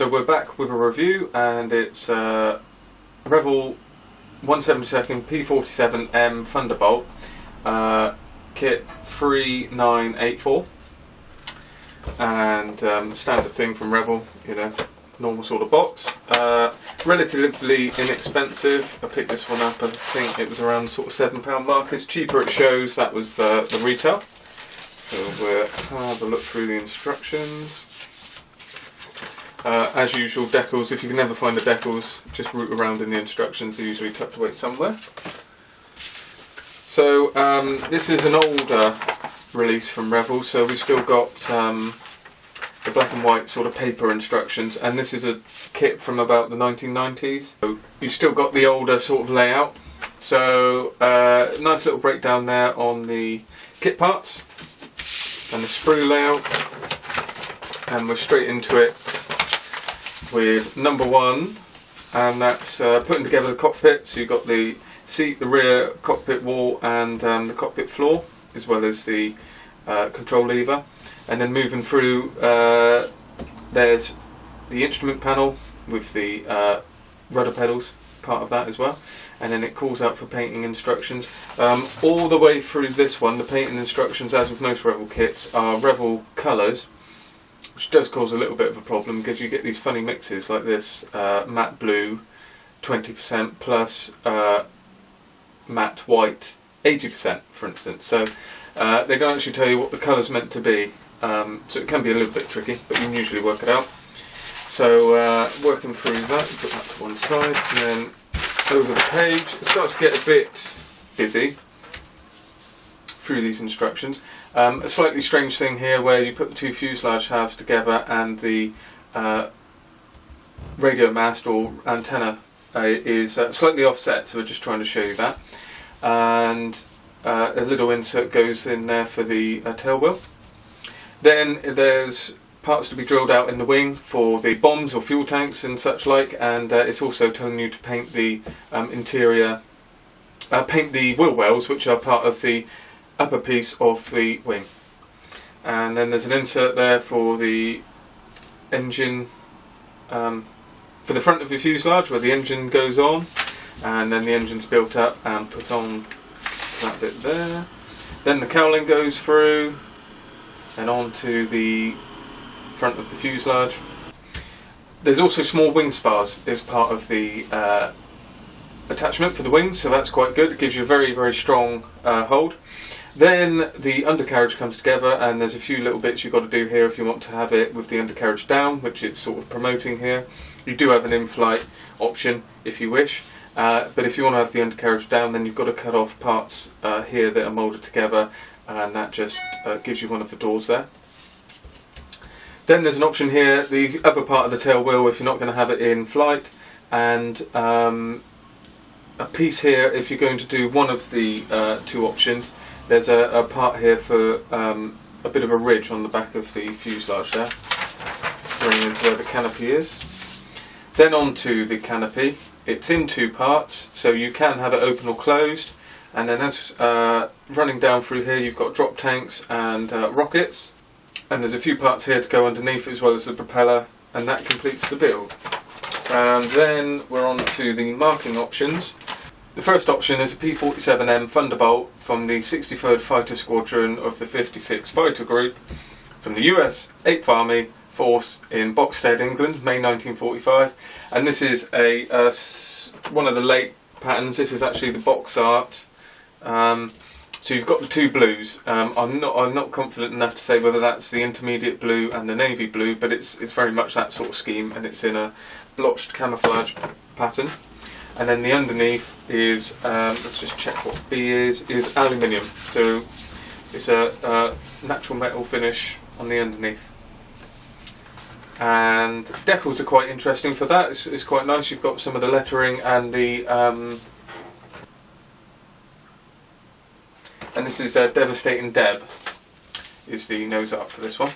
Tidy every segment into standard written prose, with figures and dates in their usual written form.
So we're back with a review, and it's Revell 1/72 P47M Thunderbolt kit 3984, and standard thing from Revell, you know, normal sort of box. Relatively inexpensive. I picked this one up, I think it was around sort of £7 mark. It's cheaper it shows. That was the retail. So we'll have a look through the instructions. As usual, decals. If you can never find the decals, just root around in the instructions. They're usually tucked away somewhere. So this is an older release from Revell, so we've still got the black and white sort of paper instructions, and this is a kit from about the 1990s. So you've still got the older sort of layout. So nice little breakdown there on the kit parts and the sprue layout, and we're straight into it with number one, and that's putting together the cockpit. So you've got the seat, the rear cockpit wall, and the cockpit floor, as well as the control lever. And then moving through, there's the instrument panel with the rudder pedals, part of that as well. And then it calls out for painting instructions. All the way through this one, the painting instructions, as with most Revell kits, are Revell colours, which does cause a little bit of a problem because you get these funny mixes like this, matte blue 20% plus matte white 80%, for instance. So they don't actually tell you what the colour's meant to be, so it can be a little bit tricky, but you can usually work it out. So working through that, put that to one side, and then over the page, it starts to get a bit busy through these instructions. A slightly strange thing here where you put the two fuselage halves together, and the radio mast or antenna is slightly offset, so we're just trying to show you that. And a little insert goes in there for the tail wheel. Then there's parts to be drilled out in the wing for the bombs or fuel tanks and such like, and it's also telling you to paint the interior, paint the wheel wells, which are part of the upper piece of the wing. And then there's an insert there for the engine, for the front of the fuselage where the engine goes on, and then the engine's built up and put on that bit there. Then the cowling goes through and onto the front of the fuselage. There's also small wing spars as part of the attachment for the wings, so that's quite good. It gives you a very, very strong hold. Then the undercarriage comes together, and there's a few little bits you've got to do here if you want to have it with the undercarriage down, which it's sort of promoting here. You do have an in-flight option if you wish, but if you want to have the undercarriage down, then you've got to cut off parts here that are moulded together, and that just gives you one of the doors there. Then there's an option here, the other part of the tail wheel, if you're not going to have it in flight, and a piece here if you're going to do one of the two options. There's a part here for a bit of a ridge on the back of the fuselage there, running into where the canopy is. Then onto the canopy. It's in two parts, so you can have it open or closed. And then as running down through here, you've got drop tanks and rockets. And there's a few parts here to go underneath, as well as the propeller, and that completes the build. And then we're on to the marking options. The first option is a P47M Thunderbolt from the 63rd Fighter Squadron of the 56th Fighter Group from the US 8th Army Force in Boxstead, England, May 1945. And this is a one of the late patterns. This is actually the box art. So you've got the two blues. I'm not confident enough to say whether that's the intermediate blue and the navy blue, but it's very much that sort of scheme, and it's in a blotched camouflage pattern. And then the underneath is, let's just check what B is aluminium. So it's a natural metal finish on the underneath. And decals are quite interesting for that. It's quite nice. You've got some of the lettering and the and this is Devastating Deb is the nose art for this one.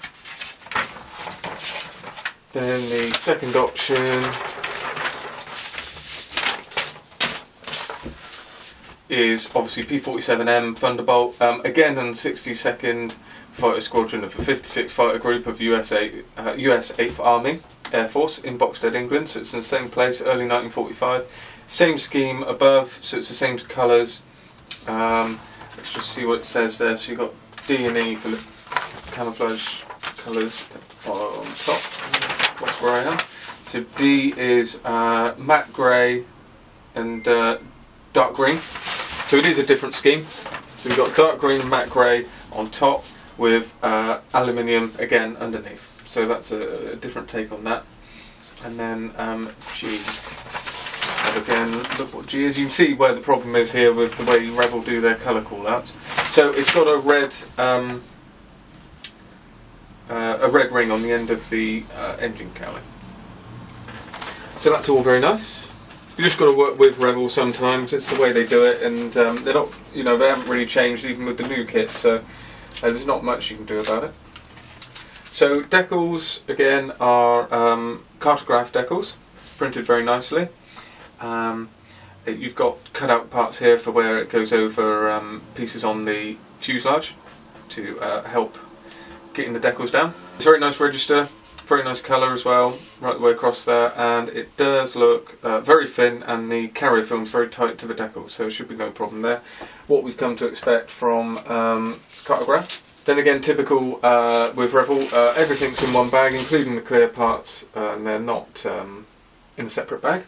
Then the second option is obviously P47M Thunderbolt, again on the 62nd Fighter Squadron of the 56th Fighter Group of US 8th Army, Air Force in Boxstead, England, so it's in the same place, early 1945. Same scheme above, so it's the same colours. Let's just see what it says there. So you've got D and E for the camouflage colours on top. That's where I am. So D is matte grey and dark green. So it is a different scheme. So we've got dark green and matte grey on top with aluminium again underneath. So that's a different take on that. And then G. And again, look what G is. You can see where the problem is here with the way Revell do their colour call-outs. So it's got a red ring on the end of the engine cowling. So that's all very nice. You just got to work with Revell sometimes. It's the way they do it, and they're not, they haven't really changed even with the new kit. So there's not much you can do about it. So decals again are cartograph decals, printed very nicely. You've got cut out parts here for where it goes over pieces on the fuselage to help getting the decals down. It's a very nice register. Very nice colour as well, right the way across there, and it does look very thin, and the carrier film is very tight to the decal, so there should be no problem there. What we've come to expect from cartograph. Then again, typical with Revell, everything's in one bag, including the clear parts, and they're not in a separate bag.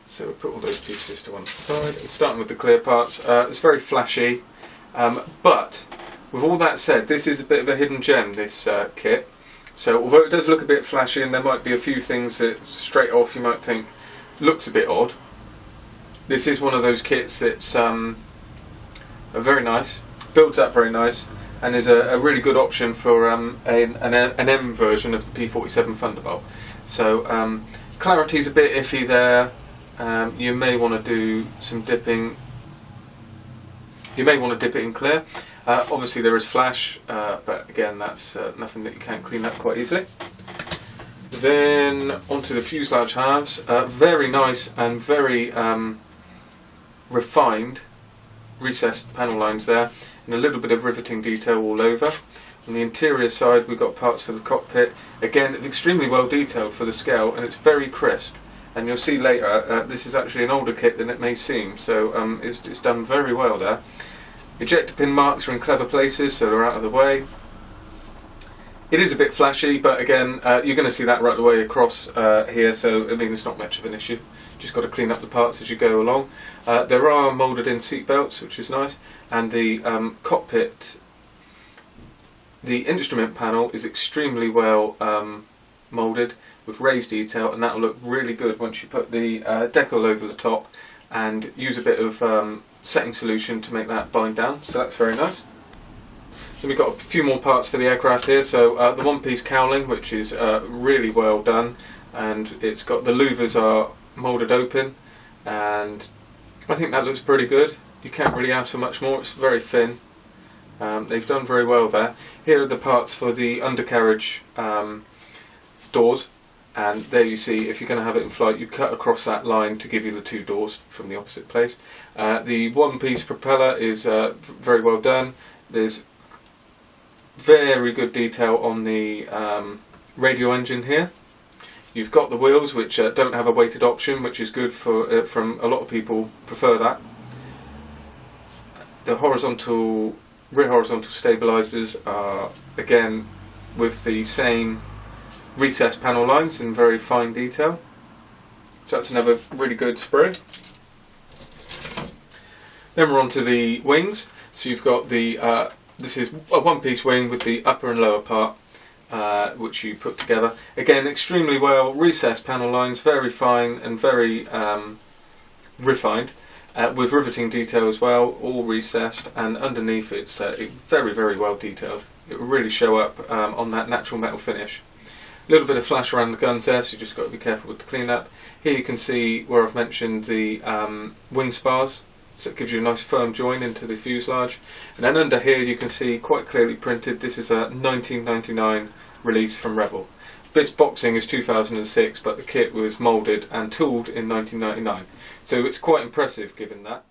So we'll put all those pieces to one side. And starting with the clear parts, it's very flashy, but with all that said, this is a bit of a hidden gem, this kit. So although it does look a bit flashy and there might be a few things that straight off you might think looks a bit odd, this is one of those kits that's very nice, builds up very nice, and is a really good option for an M version of the P47 Thunderbolt. So clarity's a bit iffy there. You may want to do some dipping. You may want to dip it in clear. Obviously there is flash, but again that's nothing that you can't clean up quite easily. Then onto the fuselage halves. Very nice and very refined recessed panel lines there, and a little bit of riveting detail all over. On the interior side we've got parts for the cockpit. Again, extremely well detailed for the scale, and it's very crisp. And you'll see later, this is actually an older kit than it may seem, so it's done very well there. Ejector pin marks are in clever places, so they're out of the way. It is a bit flashy, but again, you're going to see that right the way across here, so I mean it's not much of an issue. Just got to clean up the parts as you go along. There are moulded in seat belts, which is nice, and the cockpit, the instrument panel is extremely well moulded with raised detail, and that will look really good once you put the decal over the top and use a bit of setting solution to make that bind down, so that's very nice. Then we've got a few more parts for the aircraft here. So the one-piece cowling, which is really well done, and it's got the louvers are moulded open, and I think that looks pretty good. You can't really ask for much more. It's very thin. They've done very well there. Here are the parts for the undercarriage doors. And there you see, if you're going to have it in flight, you cut across that line to give you the two doors from the opposite place. The one-piece propeller is very well done. There's very good detail on the radio engine here. You've got the wheels, which don't have a weighted option, which is good for from a lot of people prefer that. The rear horizontal stabilizers are again with the same recessed panel lines in very fine detail. So that's another really good spray. Then we're on to the wings. So you've got the this is a one-piece wing with the upper and lower part, which you put together. Again, extremely well recessed panel lines, very fine and very refined, with riveting detail as well, all recessed, and underneath it's very, very well detailed. It will really show up on that natural metal finish. A little bit of flash around the guns there, so you just got to be careful with the cleanup. Here you can see where I've mentioned the wing spars, so it gives you a nice firm join into the fuselage. And then under here you can see quite clearly printed, this is a 1999 release from Revell. This boxing is 2006, but the kit was moulded and tooled in 1999, so it's quite impressive given that.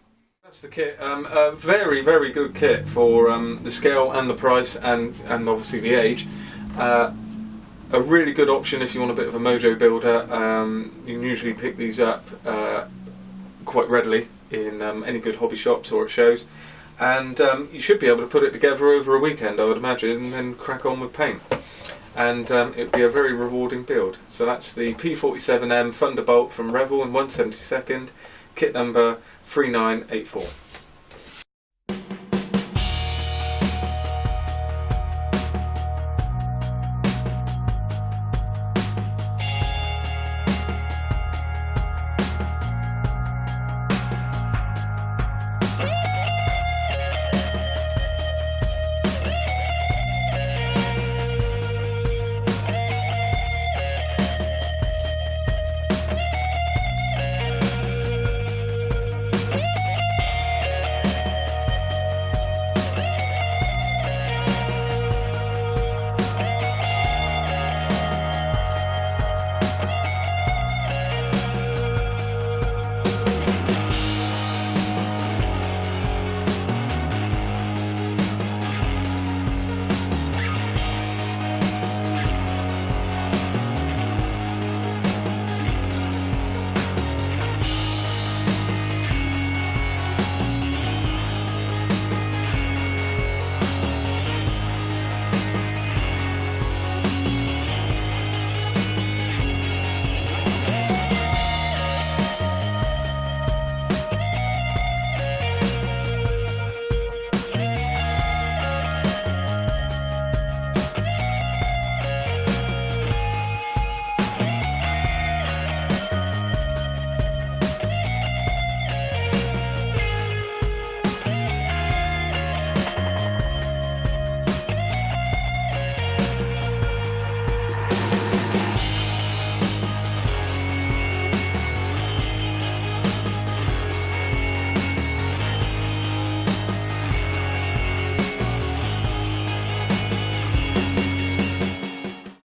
That's the kit. A very, very good kit for the scale and the price and obviously the age. a really good option if you want a bit of a mojo builder. You can usually pick these up quite readily in any good hobby shops or at shows, and you should be able to put it together over a weekend, I would imagine, and then crack on with paint, and it would be a very rewarding build. So that's the P47M Thunderbolt from Revell in 1/72, kit number 3984.